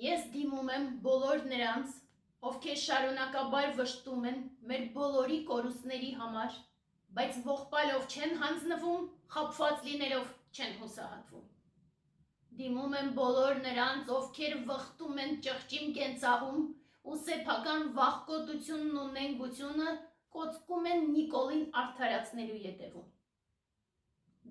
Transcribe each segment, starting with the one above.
Ես դիմում եմ բոլոր նրանց, ովքեր շարունակաբար վշտում են մեր բոլորի կորուստների համար, բայց ողբալով չեն հանձնվում, խաբված լինելով չեն հուսահատվում։ Դիմում եմ բոլոր նրանց, ովքեր վխտում են ճղճիմ կենցաղում ու սեփական վախկոտությունն ու նենգությունը կոծկում են Նիկոլին արդարացնելու ետևում։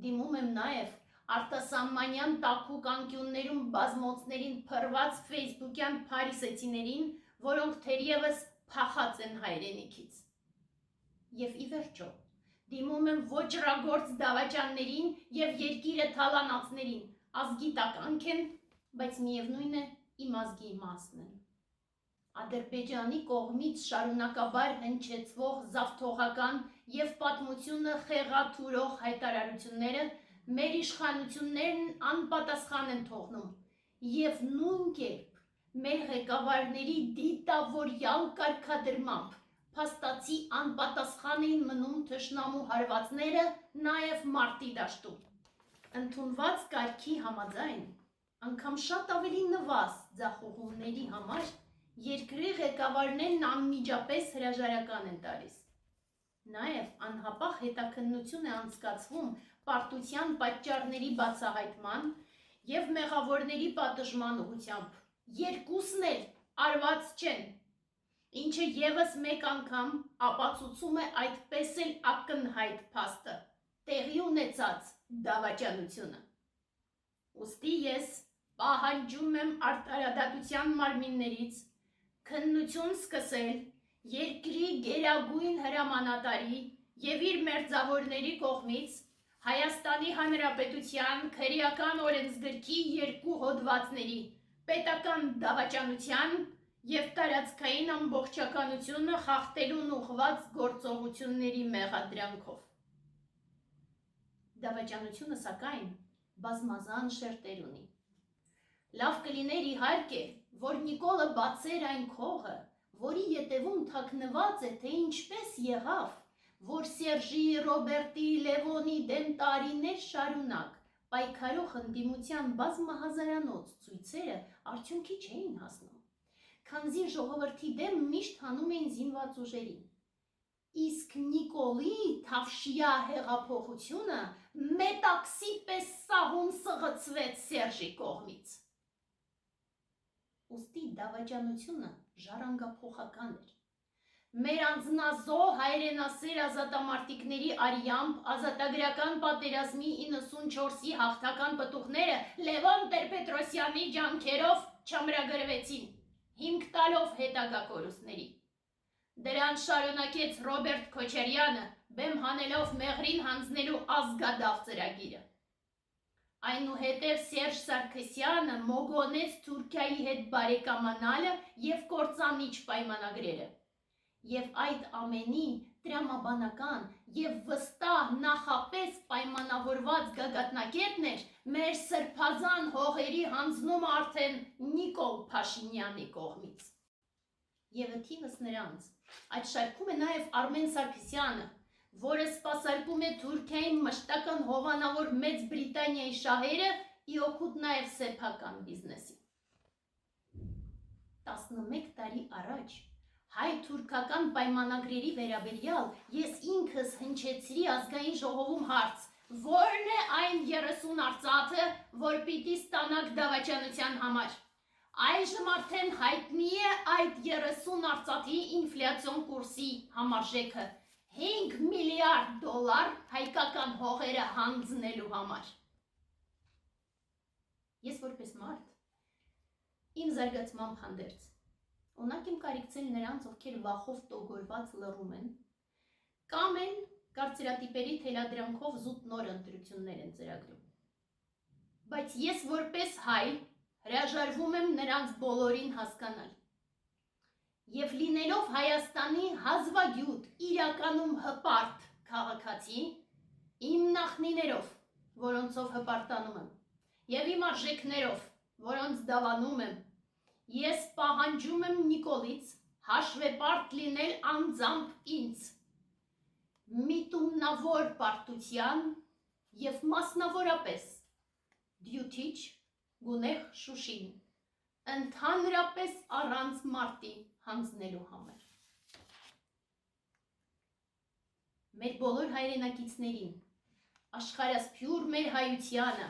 Դիմում եմ նաև արտասահմանյան տաքուկ անկյուններում բազմոցներին փռված ֆեյսբուքյան փարիսեցիներին, որոնք թերևս փախած են հայրենիքից։ Եվ ի վերջո, դիմում եմ ոճրագործ դավաճաններին և երկիրը թալանածներին, ազգի տականք են, բայց միևնույն է իմ ազգի մասն են։ Ադրբեջանի կողմից շարունակաբար հնչեցվող զավթողական և պատմությունը խեղաթյուրող հայտարարությունները մեր իշխանություններն անպատասխան են թողնում և նույն կերպ մեր ղեկավարների դիտավորյալ կարգադրմամբ փաստացի անպատասխան էին մնում թշնամու հարվածները նաև մարտի դաշտում։ Ընդունված կարգի համաձայն, անգամ շատ ավելի նվազ ձախողումների համար երկրի ղեկավարներն անմիջապես հրաժարական են տալիս։ Նաև անհապաղ հետաքննություն է անցկացվում պարտության պատճառների բացահայտման և մեղավորների պատժման ուղղությամբ։ Երկուսն էլ արված չեն, ինչը ևս մեկ անգամ ապացուցում է այդպես էլ ակնհայտ փաստը՝ տեղի ունեցած դավաճանությունը։ Ուստի ես պահանջում եմ արտարադատության մարմիններից քննություն սկսել երկրի գերագույն հրամանատարի և իր մերձավորների կողմից Հայաստանի Հանրապետության քրեական օրենսգրքի 2 հոդվածների պետական դավաճանության և տարածքային ամբողջականությունը խախտելուն ուղղված գործողությունների մեղադրանքով։ Դավաճանությունը, սակայն, բազմազան շերտեր ունի։ Լավ կլիներ իհարկե, որ Նիկոլը բացեր այն քողը, որի ետևում թաքնված է, թե ինչպես եղավ, որ Սերժի, Ռոբերտի, Լևոնի դեմ տարիներ շարունակ պայքարող ընդդիմության բազմահազարանոց ցույցերը արդյունքի չէին հասնում, քանզի ժողովրդի դեմ միշտ հանում էին զինված ուժերին։ Իսկ Նիկոլի թավշյա հեղափոխությունը մետաքսի պես սահուն սղծվեց Սերժի կողմից։ Ուստի դավաճանությունը ժառանգափոխական էր։ Մեր անձնազոհ հայրենասեր ազատամարտիկների արյամբ ազատագրական պատերազմի 94-ի հաղթական պտուղները Լևոն Տեր-Պետրոսյանի ջանքերով չամրագրվեցին, հիմք տալով հետագա կորուստների։ Դրան շարունակեց Ռոբերտ Քոչարյանը, բեմ հանելով Մեղրին հանձնելու ազգադավ ծրագիրը։ Այնուհետև Սերժ Սարգսյանը մոգոնեց Թուրքիայի հետ բարեկամանալը և կործանիչ պայմանագրերը։ Եվ այդ ամենի տրամաբանական և վստահ նախապես պայմանավորված գագաթնակետն էր մեր սրբազան հողերի հանձնումը արդեն Նիկոլ Փաշինյանի կողմից։ Եվ ըթիվս նրանց այդ շարքում է նաև Արմեն Սարգսյանը, որը սպասարկում է Թուրքիային մշտական հովանավոր Մեծ Բրիտանիայի շահերը ի օգուտ նաև սեփական բիզնեսի։ 11 տարի առաջ հայ-թուրքական պայմանագրերի վերաբերյալ ես ինքս հնչեցրի ազգային ժողովում հարց, որն է այն 30 արծաթը, որ պիտի ստանաք դավաճանության համար։ Այժմ արդեն հայտնի է այդ 30 արծաթի ինֆլյացիոն կուրսի համարժեքը 5 միլիարդ դոլար հայկական հողերը հանձնելու համար։ Ես որպես մարդ, իմ զարգացմամբ հանդերձ, ունակ եմ կարիքցել նրանց, ովքեր վախով տոգորված լռում են, կամ են կարծրատիպերի թելադրանքով զուտ նոր ընտրություններ են ծրագրում։ Բայց ես որպես հայ հրաժարվում եմ նրանց բոլորին հասկանալ։ Եվ լինելով Հայաստանի հազվագյուտ, իրականում հպարտ քաղաքացի, իմ նախնիներով, որոնցով հպարտանում եմ, և իմ արժեքներով, որոնց դավանում եմ, ես պահանջում եմ Նիկոլից հաշվեպարտ լինել անձամբ ինձ, միտումնավոր պարտության և մասնավորապես դյութիչ գունեղ Շուշին, ընդհանրապես առանց մարտի հանձնելու համար։ Մեր բոլոր հայրենակիցներին, աշխարհասփյուր մեր հայությանը,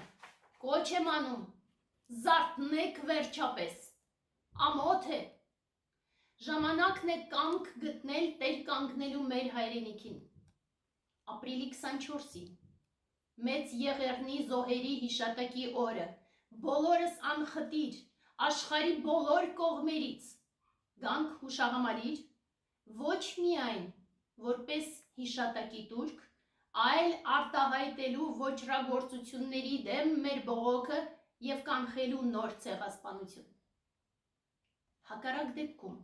կոչ եմ անում, զարթնեք վերջապես, ամոթ է, ժամանակն է կամք գտնել տեր կանգնելու մեր հայրենիքին, ապրիլի 24-ի, մեծ Եղեռնի զոհերի հիշատակի օրը, բոլորս անխտիր, աշխարհի բոլոր կողմերից, գանք հուշահամալիր, ոչ միայն, որպես հիշատակի տուրք, այլ արտահայտելու ոճրագործությունների դեմ մեր բողոքը և կանխելու նոր ցեղասպանություն։ Հակառակ դեպքում,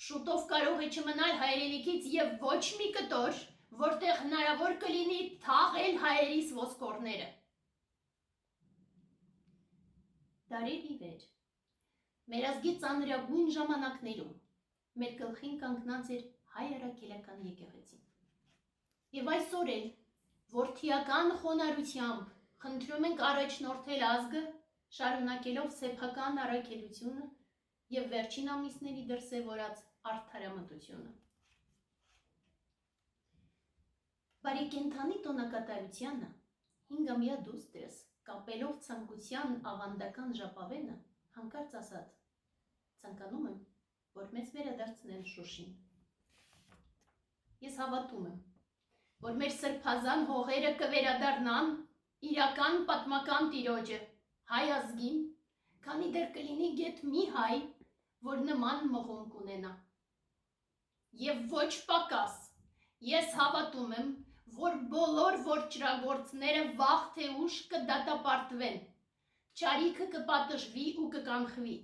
շուտով կարող է չմնալ հայրենիքից և ոչ մի կտոր, որտեղ հնարավոր կլինի թաղել հայերիս ոսկորները։ Դարեր ի վեր, մեր ազգի ծանրագույն ժամանակներում, մեր գլխին կանգնած էր հայ առաքելական եկեղեցին։ Եվ այսօր էլ, որդիական խոնարհությամբ խնդրում ենք առաջնորդել ազգը, շարունակելով սեփական առաքելությունը և վերջին ամիսների դրսևորած արդարամտությունը։ Բարեկենդանի տոնակատարությանը 5-ամյա դուստրս կապելով ցանկության ավանդական ժապավենը հանկարծ ասաց. ցանկանում եմ, որ մեզ վերադարձնեն Շուշին։ Ես հավատում եմ, որ մեր սրբազան հողերը կվերադառնան իրական պատմական տիրոջը, հայ ազգին, քանի դեռ կլինի գեթ մի հայ, որ նման մղում կունենա։ Եվ ոչ պակաս, ես հավատում եմ, որ բոլոր ոճրագործները վաղ թե ուշ կդատապարտվեն, չարիքը կպատժվի ու կկանխվի։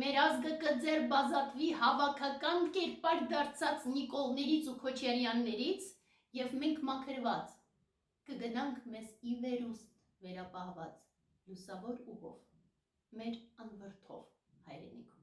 Մեր ազգը կձերբազատվի հավաքական կերպար դարձած Նիկոլներից ու Քոչարյաններից և մենք մաքրված կգնանք մեզ ի վերուստ վերապահված լուսավոր ուղով, մեր անվրդով հայրենիքով։